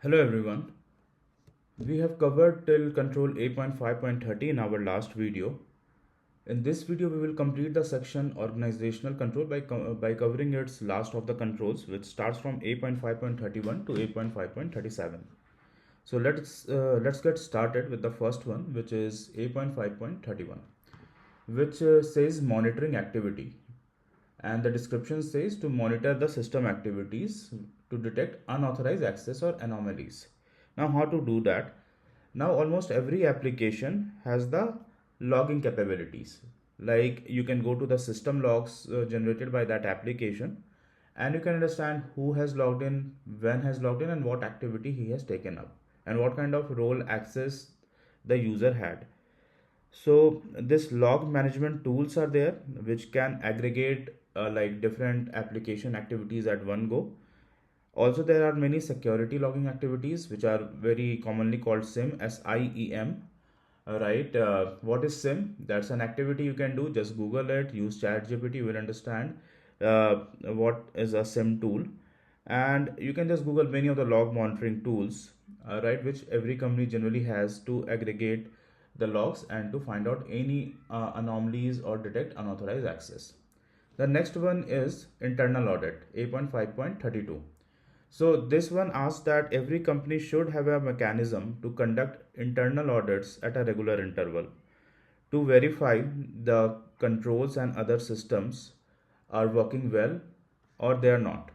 Hello everyone. We have covered till control 8.5.30 in our last video. In this video, we will complete the section organizational control by covering its last of the controls, which starts from 8.5.31 to 8.5.37. So let's get started with the first one, which is 8.5.31, which says monitoring activity, and the description says to monitor the system activities to detect unauthorized access or anomalies. Now, how to do that? Now, almost every application has the logging capabilities. Like you can go to the system logs generated by that application, and you can understand who has logged in, when has logged in, and what activity he has taken up, and what kind of role access the user had. So this log management tools are there which can aggregate like different application activities at one go. Also, there are many security logging activities which are very commonly called SIM, SIEM. Right? What is SIM? That's an activity you can do. Just Google it, use ChatGPT, you will understand what is a SIM tool. And you can just Google many of the log monitoring tools, right, which every company generally has to aggregate the logs and to find out any anomalies or detect unauthorized access. The next one is internal audit, 8.5.32. So this one asks that every company should have a mechanism to conduct internal audits at a regular interval to verify the controls and other systems are working well or they are not.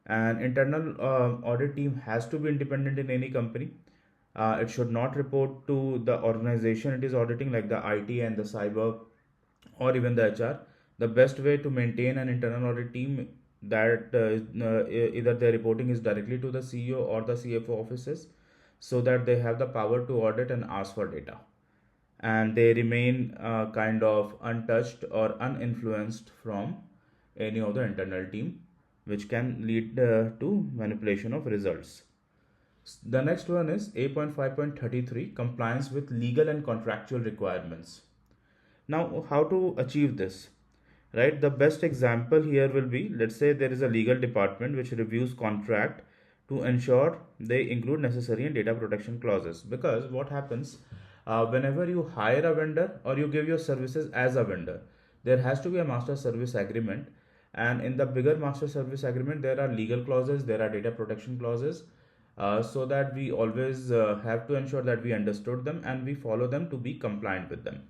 An internal audit team has to be independent in any company. It should not report to the organization it is auditing, like the IT and the cyber or even the HR. The best way to maintain an internal audit team that either their reporting is directly to the CEO or the CFO offices, so that they have the power to audit and ask for data, and they remain kind of untouched or uninfluenced from any of the internal team, which can lead to manipulation of results. The next one is 8.5.33, compliance with legal and contractual requirements. Now, how to achieve this? Right, the best example here will be, let's say there is a legal department which reviews contract to ensure they include necessary and data protection clauses. Because what happens, whenever you hire a vendor or you give your services as a vendor, there has to be a master service agreement, and in the bigger master service agreement there are legal clauses, there are data protection clauses, so that we always have to ensure that we understood them and we follow them to be compliant with them.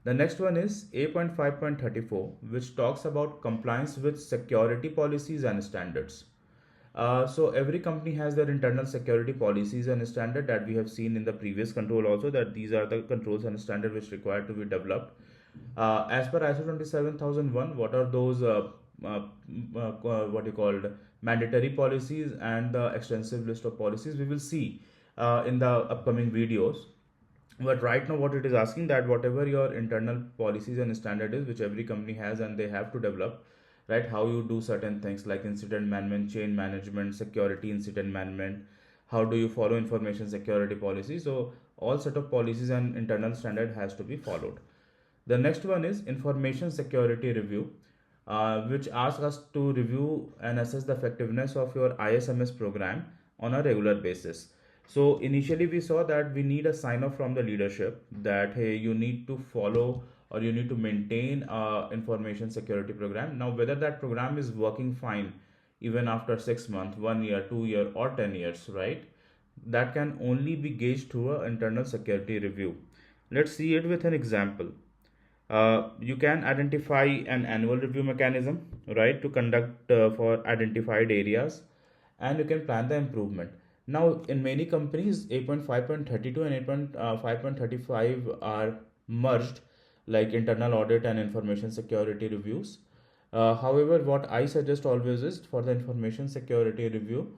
The next one is 8.5.34, which talks about compliance with security policies and standards. So every company has their internal security policies and standard that we have seen in the previous control also, that these are the controls and standard which require to be developed. As per ISO 27001, what are those what you called mandatory policies and the extensive list of policies we will see in the upcoming videos. But right now what it is asking, that whatever your internal policies and standard is, which every company has and they have to develop, right, how you do certain things like incident management, chain management, security incident management, how do you follow information security policy. So all set of policies and internal standard has to be followed. The next one is information security review, which asks us to review and assess the effectiveness of your ISMS program on a regular basis. So initially we saw that we need a sign off from the leadership that hey, you need to follow or you need to maintain information security program. Now whether that program is working fine even after 6 months, 1 year, 2 year, or 10 years, right? That can only be gauged through an internal security review. Let's see it with an example. You can identify an annual review mechanism, right, to conduct for identified areas, and you can plan the improvement. Now, in many companies, 8.5.32 and 8.5.35 are merged, like internal audit and information security reviews. However, what I suggest always is for the information security review,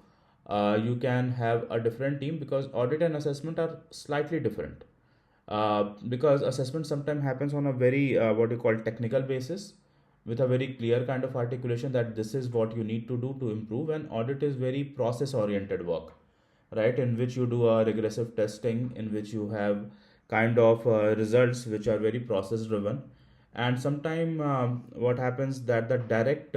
you can have a different team, because audit and assessment are slightly different. Because assessment sometimes happens on a very what you call technical basis, with a very clear kind of articulation that this is what you need to do to improve, and audit is very process oriented work, right, in which you do a regressive testing, in which you have kind of results which are very process driven. And sometimes what happens that the direct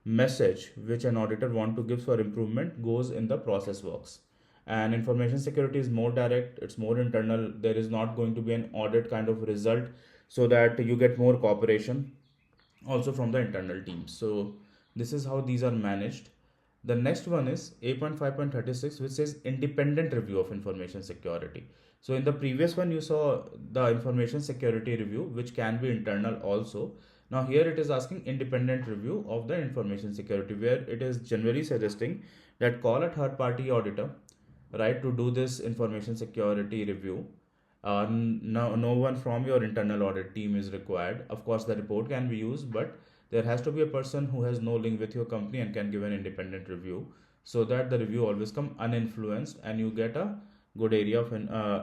message which an auditor want to give for improvement goes in the process works, And information security is more direct, it's more internal. There is not going to be an audit kind of result, so that you get more cooperation also from the internal teams. So this is how these are managed. The next one is 8.5.36, which says independent review of information security. So in the previous one, you saw the information security review, which can be internal also. Now here it is asking independent review of the information security, where it is generally suggesting that call a third party auditor, right, to do this information security review. No one from your internal audit team is required. Of course, the report can be used, but there has to be a person who has no link with your company and can give an independent review, so that the review always come uninfluenced and you get a good area of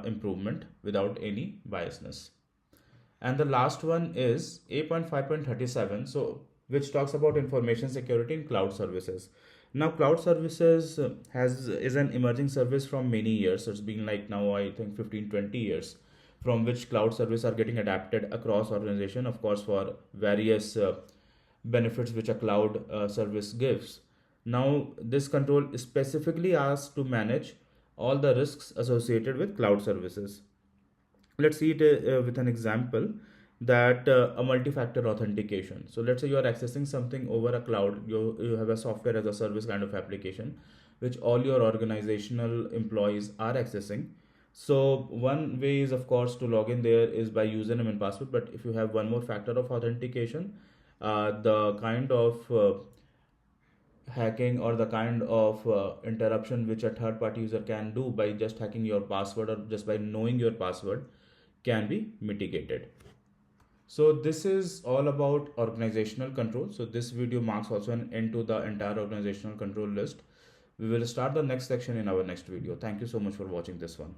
improvement without any biasness. And the last one is 8.5.37, so which talks about information security in cloud services. Now cloud services has is an emerging service from many years. It's been like now I think 15-20 years from which cloud services are getting adapted across organization, of course, for various benefits which a cloud service gives. Now this control is specifically asked to manage all the risks associated with cloud services. Let's see it with an example, that a multi-factor authentication. So let's say you are accessing something over a cloud. You have a software as a service kind of application which all your organizational employees are accessing. So one way is of course to log in there is by username and password, but if you have one more factor of authentication, the kind of hacking or the kind of interruption which a third party user can do by just hacking your password or just by knowing your password can be mitigated. So this is all about organizational control. So this video marks also an end to the entire organizational control list. We will start the next section in our next video. Thank you so much for watching this one.